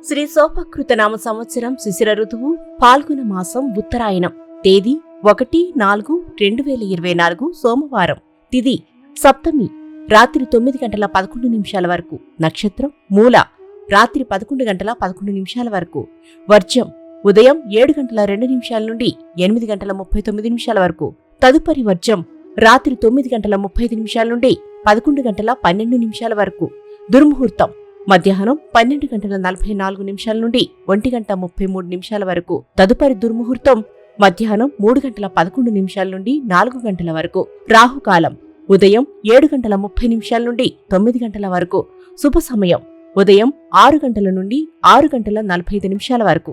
శ్రీ శోభకృత నామ సంవత్సరం శిశిర ఋతువు పాల్గొన మాసం ఉత్తరాయణం. తేదీ 1-4-2024 సోమవారం. తిథి సప్తమి, రాత్రి 9:11 వరకు. నక్షత్రం మూల, రాత్రి 11:11 వరకు. వర్జం ఉదయం 7:02 నుండి 8:39 వరకు. తదుపరి వర్జం రాత్రి 9:35 నుండి 11:12 వరకు. దుర్ముహూర్తం మధ్యాహ్నం 12:44 నుండి 1:33 వరకు. తదుపరి దుర్ముహూర్తం మధ్యాహ్నం 3:11 నుండి 4 గంటల వరకు. రాహుకాలం ఉదయం 7:30 నుండి 9 గంటల వరకు. శుభ సమయం ఉదయం 6 గంటల నుండి 6:45 వరకు.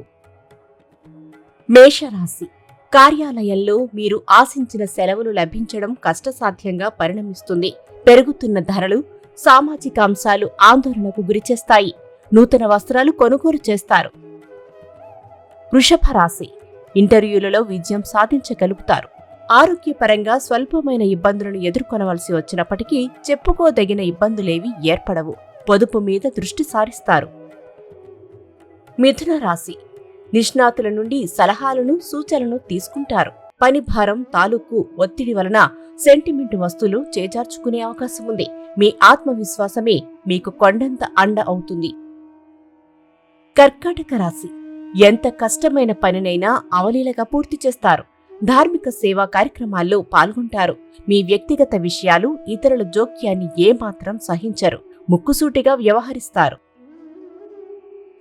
మేషరాశి. కార్యాలయంలో మీరు ఆశించిన సెలవులు లభించడం కష్టసాధ్యంగా పరిణమిస్తుంది. పెరుగుతున్న ధరలు, సామాజిక అంశాలు ఆందోళనకు గురిచేస్తాయి. నూతన వస్త్రాలు కొనుగోలు చేస్తారు. వృషభ రాశి. ఇంటర్వ్యూలలో విజయం సాధించగలుగుతారు. ఆరోగ్యపరంగా స్వల్పమైన ఇబ్బందులను ఎదుర్కొనవలసి వచ్చినప్పటికీ చెప్పుకోదగిన ఇబ్బందులేవీ ఏర్పడవు. పొదుపు మీద దృష్టి సారిస్తారు. మిథున రాశి. నిష్ణాతుల నుండి సలహాలను, సూచనలను తీసుకుంటారు. పని భారం తాలూకు ఒత్తిడి వలన సెంటిమెంట్ వస్తువులు చేజార్చుకునే అవకాశం ఉంది. మీ ఆత్మవిశ్వాసమే మీకు కొండంత అండ అవుతుంది. కర్కాటక రాశి. ఎంత కష్టమైన పనినైనా అవలీలగా పూర్తి చేస్తారు. ధార్మిక సేవా కార్యక్రమాల్లో పాల్గొంటారు. మీ వ్యక్తిగత విషయాలు, ఇతరుల జోక్యాన్ని ఏమాత్రం సహించరు. ముక్కుసూటిగా వ్యవహరిస్తారు.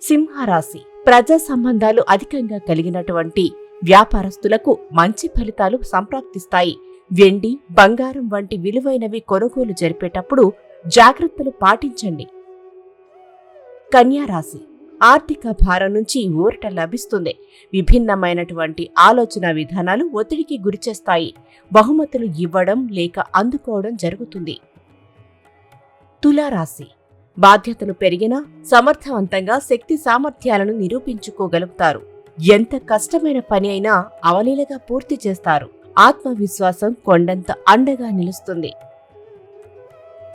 సింహరాశి. ప్రజా సంబంధాలు అధికంగా కలిగినటువంటి వ్యాపారస్తులకు మంచి ఫలితాలు సంప్రాప్తిస్తాయి. వెండి, బంగారం వంటి విలువైనవి కొనుగోలు జరిపేటప్పుడు జాగ్రత్తలు పాటించండి. కన్యారాశి. ఆర్థిక భారం నుంచి ఊరట లభిస్తుంది. విభిన్నమైనటువంటి ఆలోచన విధానాలు ఒత్తిడికి గురిచేస్తాయి. బహుమతులు ఇవ్వడం లేక అందుకోవడం జరుగుతుంది. తులారాశి. బాధ్యతలు పెరిగినా సమర్థవంతంగా శక్తి సామర్థ్యాలను నిరూపించుకోగలుగుతారు. ఎంత కష్టమైన పని అయినా అవలీలగా పూర్తి చేస్తారు. ఆత్మవిశ్వాసం కొండంత అండగా నిలుస్తుంది.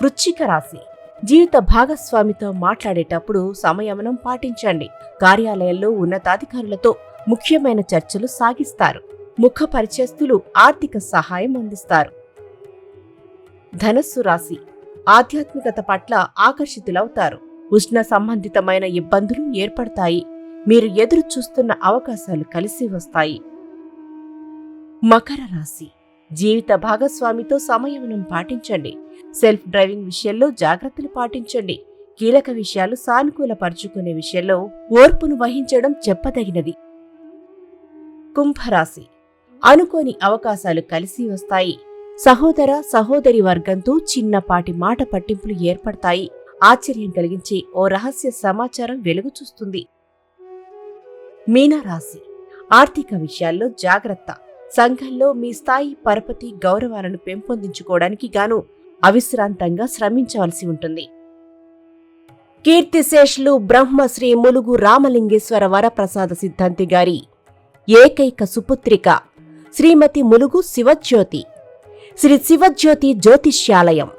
వృశ్చిక రాశి. జీవిత భాగస్వామితో మాట్లాడేటప్పుడు సంయమనం పాటించండి. కార్యాలయంలో ఉన్నతాధికారులతో ముఖ్యమైన చర్చలు సాగిస్తారు. ముఖ పరిచయస్తులు ఆర్థిక సహాయం అందిస్తారు. ధనస్సు రాశి. ఆధ్యాత్మికత పట్ల ఆకర్షితులవుతారు. ఉష్ణ సంబంధితమైన ఇబ్బందులు ఏర్పడతాయి. మీరు ఎదురు చూస్తున్న అవకాశాలు కలిసి వస్తాయి. మకర రాశి. జీవిత భాగస్వామితో సంయమనం పాటించండి. సెల్ఫ్ డ్రైవింగ్ విషయంలో జాగ్రత్తలు పాటించండి. కీలక విషయాలు సానుకూలపరుచుకునే విషయంలో ఓర్పును వహించడం చెప్పదగినది. కుంభరాశి. అనుకోని అవకాశాలు కలిసి వస్తాయి. సహోదర సహోదరి వర్గంతో చిన్నపాటి మాట పట్టింపులు ఏర్పడతాయి. ఆశ్చర్యం కలిగించే ఓ రహస్య సమాచారం వెలుగు చూస్తుంది. మీనరాశి. ఆర్థిక విషయాల్లో జాగ్రత్త. సంఘంలో మీ స్థాయి, పరపతి, గౌరవాలను పెంపొందించుకోవడానికి గాను అవిశ్రాంతంగా శ్రమించవలసి ఉంటుంది. కీర్తిశేషులు బ్రహ్మశ్రీ ములుగు రామలింగేశ్వర వరప్రసాద సిద్ధాంతి గారి ఏకైక సుపుత్రిక శ్రీమతి ములుగు శివజ్యోతి. శ్రీ శివజ్యోతి జ్యోతిష్యాలయం